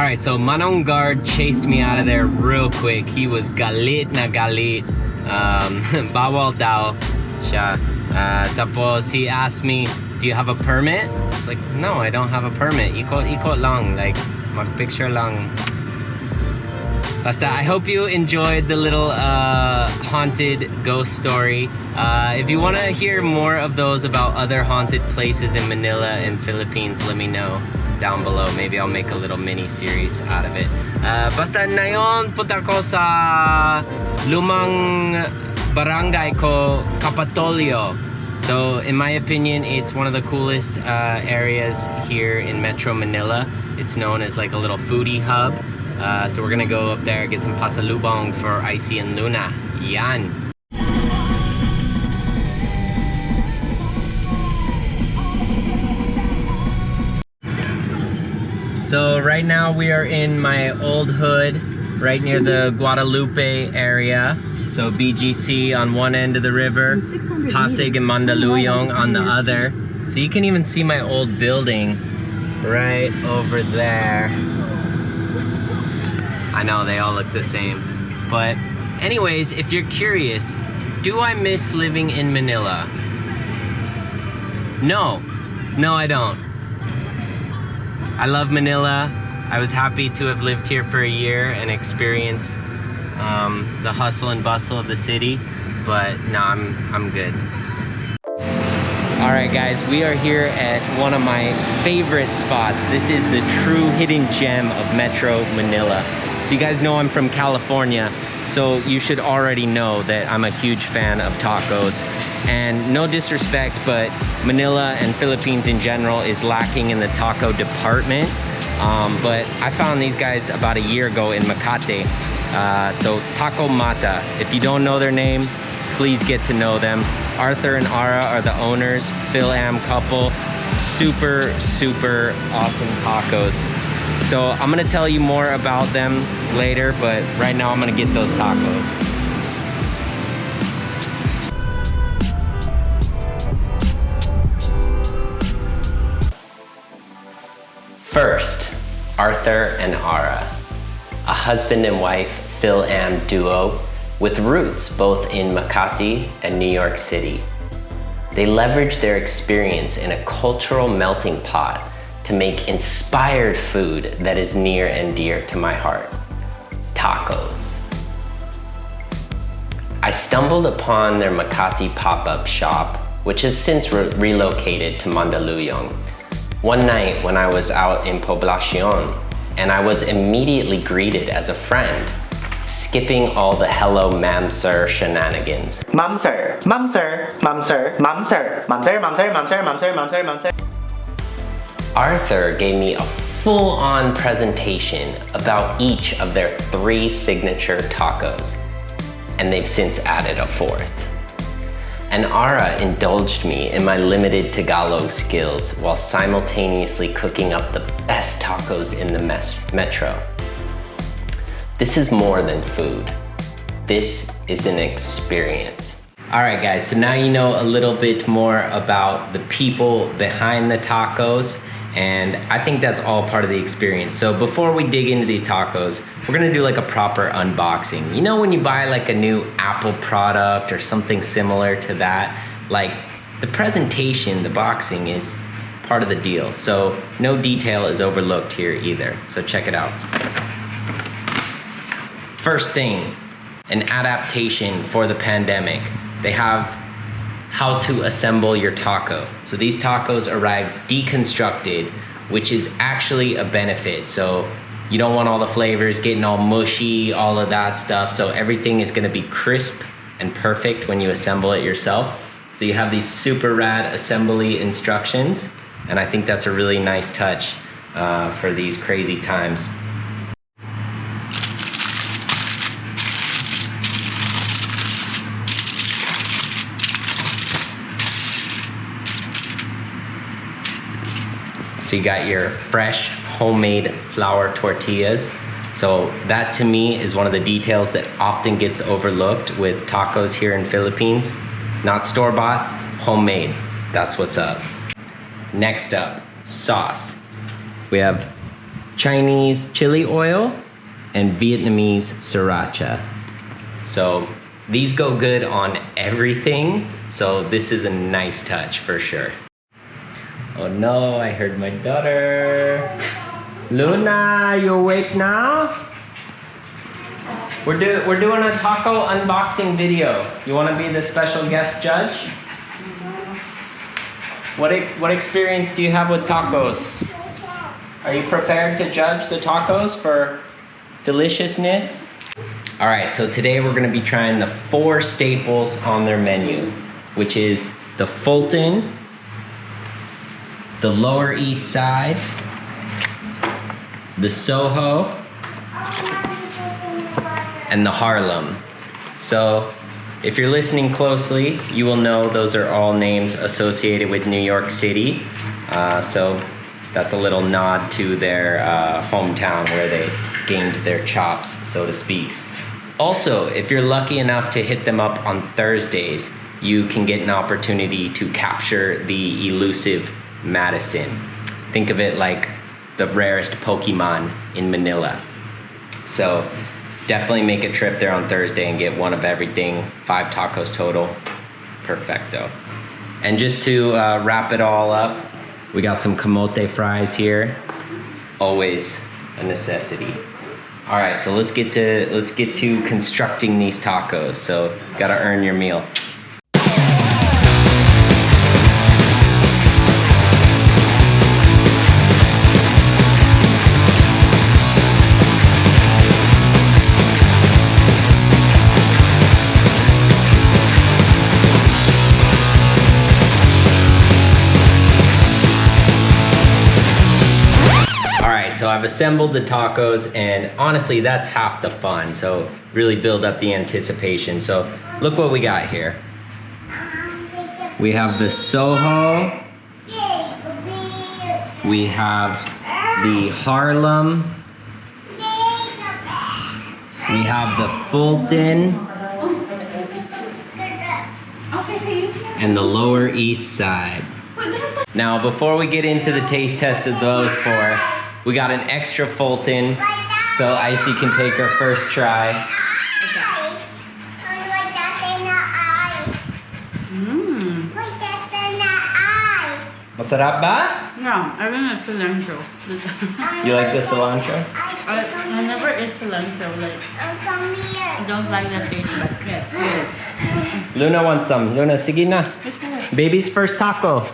Alright, so Manong guard chased me out of there real quick. He was galit na galit. Bawal daw siya. Tapos he asked me, do you have a permit? I was like, no, I don't have a permit. Ikot lang, like magpicture lang. Basta, I hope you enjoyed the little haunted ghost story. If you want to hear more of those about other haunted places in Manila and Philippines, let me know down below. Maybe I'll make a little mini series out of it. Basta ngayon punta ko sa lumang barangay ko, Capitolio. So in my opinion, it's one of the coolest areas here in Metro Manila. It's known as like a little foodie hub. So we're gonna go up there, get some pasalubong for Icy and Luna. Yan. So right now we are in my old hood, right near the Guadalupe area. So BGC on one end of the river, Pasig and Mandaluyong on the other. So you can even see my old building right over there. I know they all look the same. But anyways, if you're curious, do I miss living in Manila? No, I don't. I love Manila. I was happy to have lived here for a year and experience the hustle and bustle of the city, but no, I'm good. All right, guys, we are here at one of my favorite spots. This is the true hidden gem of Metro Manila. So you guys know I'm from California, so you should already know that I'm a huge fan of tacos. And no disrespect, but Manila and Philippines in general is lacking in the taco department. But I found these guys about a year ago in Makati. So Taco Mata, if you don't know their name, please get to know them. Arthur and Ara are the owners, Phil-Am couple, super awesome tacos. So I'm gonna tell you more about them later, but right now I'm gonna get those tacos. First, Arthur and Ara, a husband and wife Phil-Am duo with roots both in Makati and New York City. They leverage their experience in a cultural melting pot to make inspired food that is near and dear to my heart, tacos. I stumbled upon their Makati pop-up shop, which has since relocated to Mandaluyong, one night when I was out in Poblacion, and I was immediately greeted as a friend, skipping all the hello ma'am sir shenanigans. Ma'am sir, ma'am sir, ma'am sir, ma'am sir, ma'am sir, ma'am sir, ma'am sir, ma'am sir, ma'am sir, ma'am sir. Arthur gave me a full-on presentation about each of their 3 signature tacos, and they've since added a 4th. And Ara indulged me in my limited Tagalog skills while simultaneously cooking up the best tacos in the metro. This is more than food. This is an experience. All right, guys, so now you know a little bit more about the people behind the tacos, and I think that's all part of the experience. So before we dig into these tacos, we're gonna do like a proper unboxing. You know when you buy like a new Apple product or something similar to that, like the presentation, the boxing is part of the deal. So no detail is overlooked here either. So check it out. First thing, an adaptation for the pandemic. They have how to assemble your taco. So these tacos arrive deconstructed, which is actually a benefit. So you don't want all the flavors getting all mushy, all of that stuff. So everything is gonna be crisp and perfect when you assemble it yourself. So you have these super rad assembly instructions, and I think that's a really nice touch for these crazy times. So you got your fresh homemade flour tortillas. So that to me is one of the details that often gets overlooked with tacos here in Philippines. Not store-bought, homemade. That's what's up. Next up, sauce. We have Chinese chili oil, and Vietnamese sriracha. So these go good on everything. So this is a nice touch for sure. Oh no, I heard my daughter. Luna, you awake now? We're doing a taco unboxing video. You want to be the special guest judge? What experience do you have with tacos? Are you prepared to judge the tacos for deliciousness? All right, so today we're gonna be trying the 4 staples on their menu, which is the Fulton, the Lower East Side, the Soho, and the Harlem. So if you're listening closely, you will know those are all names associated with New York City. So that's a little nod to their hometown where they gained their chops, so to speak. Also, if you're lucky enough to hit them up on Thursdays, you can get an opportunity to capture the elusive Madison. Think of it like the rarest Pokemon in Manila. So definitely make a trip there on Thursday and get one of everything. 5 tacos total. Perfecto. And just to wrap it all up, we got some camote fries here. Always a necessity. All right, so let's get to constructing these tacos. So gotta earn your meal. So I've assembled the tacos, and honestly, that's half the fun. So really build up the anticipation. So look what we got here. We have the Soho. We have the Harlem. We have the Fulton. And the Lower East Side. Now, before we get into the taste test of those 4, we got an extra Fulton, so Icy can take her first try. Masarap ba? No, I don't like cilantro. You like the cilantro? I never eat cilantro. Like, I don't like the taste, but yes, good. Luna wants some. Luna, sige na. Baby's first taco.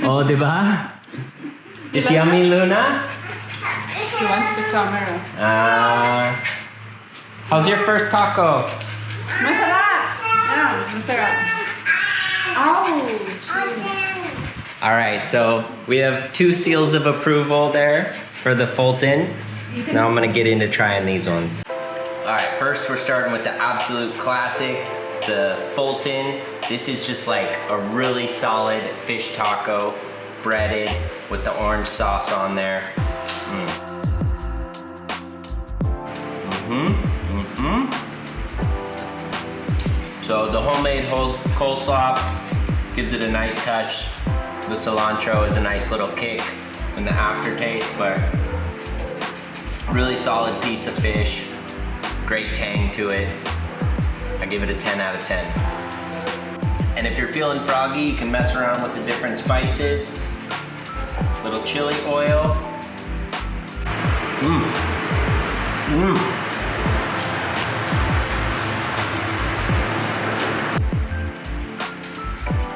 Oh, diba? It's yummy, Luna? She wants the camera. How's your first taco? Masarap! Yeah, masarap. Ouch! All right, so we have 2 seals of approval there for the Fulton. Now I'm gonna get into trying these ones. All right, first we're starting with the absolute classic, the Fulton. This is just like a really solid fish taco, breaded with the orange sauce on there. So the homemade coleslaw gives it a nice touch. The cilantro is a nice little kick in the aftertaste, but really solid piece of fish. Great tang to it. I give it a 10 out of 10. And if you're feeling froggy, you can mess around with the different spices. Little chili oil.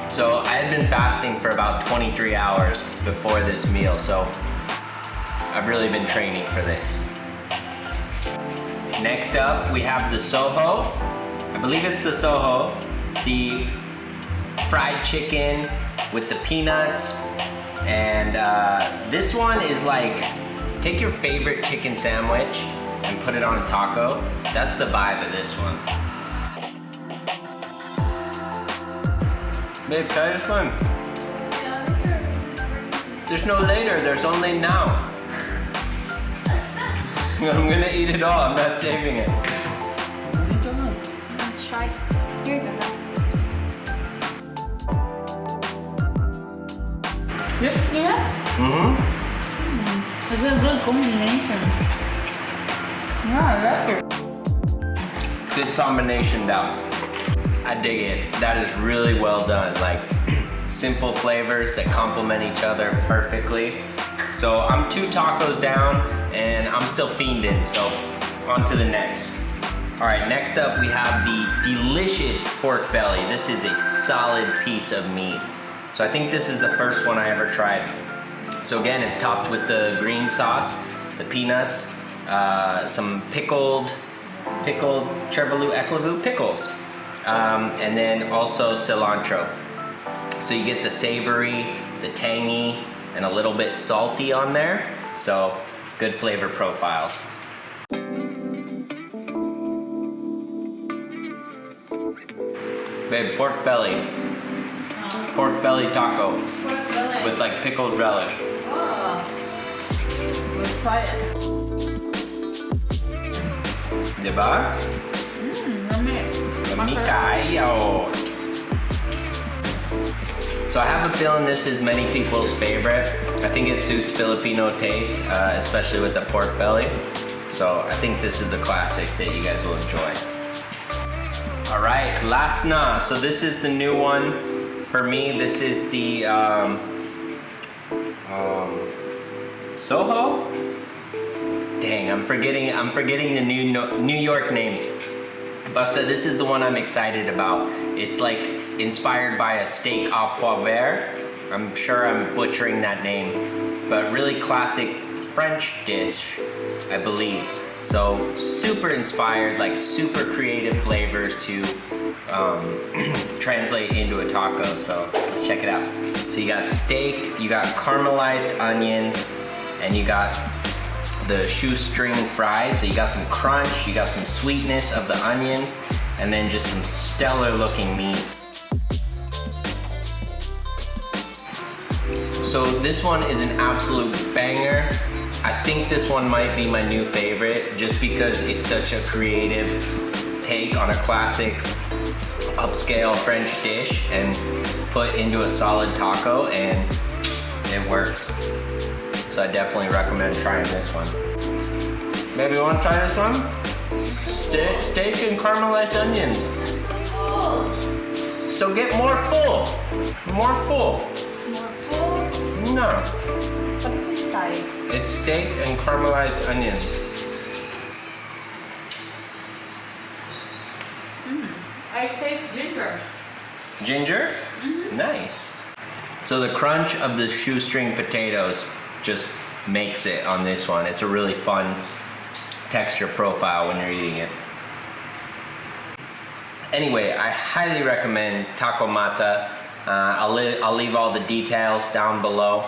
So I had been fasting for about 23 hours before this meal, so I've really been training for this. Next up, we have the Soho. I believe it's the Soho. The fried chicken with the peanuts. And this one is like, take your favorite chicken sandwich and put it on a taco. That's the vibe of this one. Babe, try this one. There's no later, there's only now. I'm gonna eat it all, I'm not saving it. Try. Here you go. Crispy, yeah? Mm-hmm. It's a good combination. Yeah, I like it. Good combination, though. I dig it. That is really well done. Like, simple flavors that complement each other perfectly. So I'm 2 tacos down, and I'm still fiending, so on to the next. All right, next up we have the delicious pork belly. This is a solid piece of meat. So I think this is the first one I ever tried. So again, it's topped with the green sauce, the peanuts, some pickled chervelu eclavu pickles, and then also cilantro. So you get the savory, the tangy, and a little bit salty on there. So good flavor profile. Babe, pork belly taco with like pickled relish. Oh. We'll try it. Diba? Yummy kayo. So I have a feeling this is many people's favorite. I think it suits Filipino taste, especially with the pork belly. So I think this is a classic that you guys will enjoy. All right, last na. So this is the new one for me. This is the Soho. Dang, I'm forgetting the New York names. Basta, this is the one I'm excited about. It's like inspired by a steak au poivre. I'm sure I'm butchering that name, but really classic French dish, I believe. So super inspired, like super creative flavors to translate into a taco. So let's check it out. So you got steak, you got caramelized onions, and you got the shoestring fries. So you got some crunch, you got some sweetness of the onions, and then just some stellar looking meats. So this one is an absolute banger. I think this one might be my new favorite just because it's such a creative take on a classic upscale French dish and put into a solid taco, and it works. So I definitely recommend trying this one. Maybe you want to try this one? Steak and caramelized onions. So get more full. More full. No. What is inside? It's steak and caramelized onions. I taste ginger. Ginger? Mm-hmm. Nice. So the crunch of the shoestring potatoes just makes it on this one. It's a really fun texture profile when you're eating it. Anyway, I highly recommend Taco Mata. I'll leave all the details down below.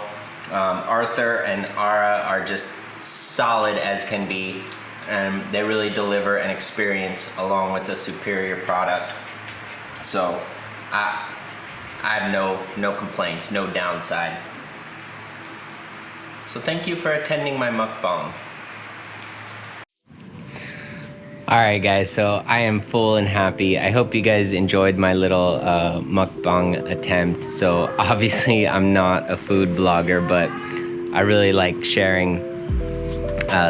Arthur and Ara are just solid as can be, and they really deliver an experience along with a superior product. So I have no complaints, no downside. So thank you for attending my mukbang. Alright guys, so I am full and happy. I hope you guys enjoyed my little mukbang attempt. So obviously I'm not a food blogger, but I really like sharing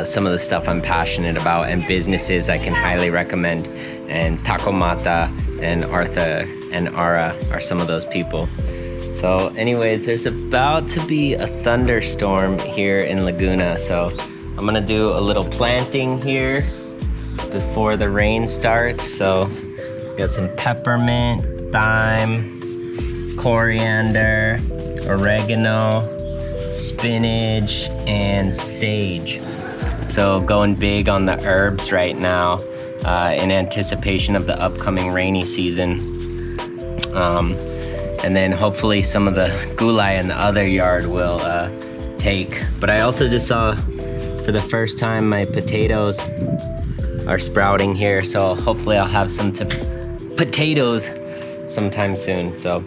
some of the stuff I'm passionate about, and businesses I can highly recommend. And Taco Mata and Arthur and Ara are some of those people. So anyways, there's about to be a thunderstorm here in Laguna. So I'm gonna do a little planting here before the rain starts. So got some peppermint, thyme, coriander, oregano, spinach, and sage. So going big on the herbs right now in anticipation of the upcoming rainy season. And then hopefully some of the gulay in the other yard will take. But I also just saw for the first time my potatoes are sprouting here, so hopefully I'll have some potatoes sometime soon. So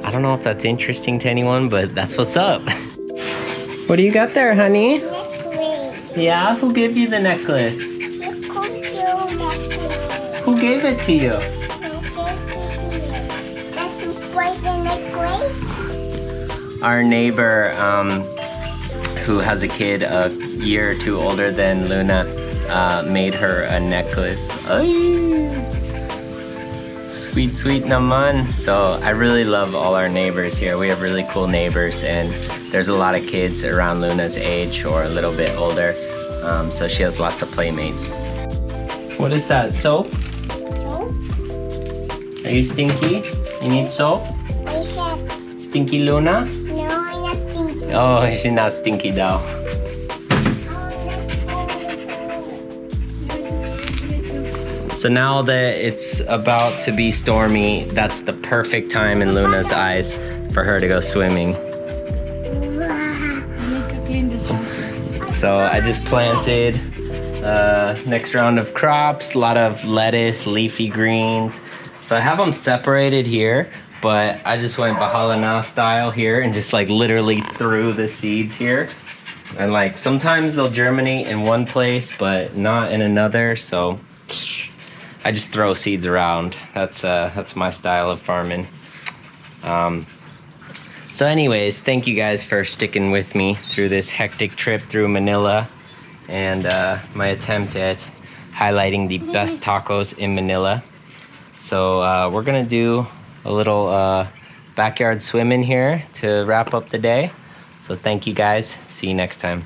I don't know if that's interesting to anyone, but that's what's up. What do you got there, honey? Necklace. Yeah, who gave you the necklace? Who gave it to you? That's the necklace. our neighbor who has a kid a year or two older than Luna made her a necklace. Ay! Sweet, sweet naman. So I really love all our neighbors here. We have really cool neighbors, and there's a lot of kids around Luna's age or a little bit older. So she has lots of playmates. What is that, soap? Soap? Are you stinky? You need soap? I said, Stinky Luna? no, I'm not thinking. Oh, she's not stinky though. So now that it's about to be stormy, that's the perfect time in Luna's eyes for her to go swimming. You need to clean this one. So I just planted next round of crops, a lot of lettuce, leafy greens. So I have them separated here, but I just went Bahala style here and just like literally threw the seeds here. And like sometimes they'll germinate in one place, but not in another. So I just throw seeds around. That's my style of farming. So anyways, thank you guys for sticking with me through this hectic trip through Manila and my attempt at highlighting the best tacos in Manila. So we're gonna do a little backyard swim in here to wrap up the day. So thank you guys. See you next time.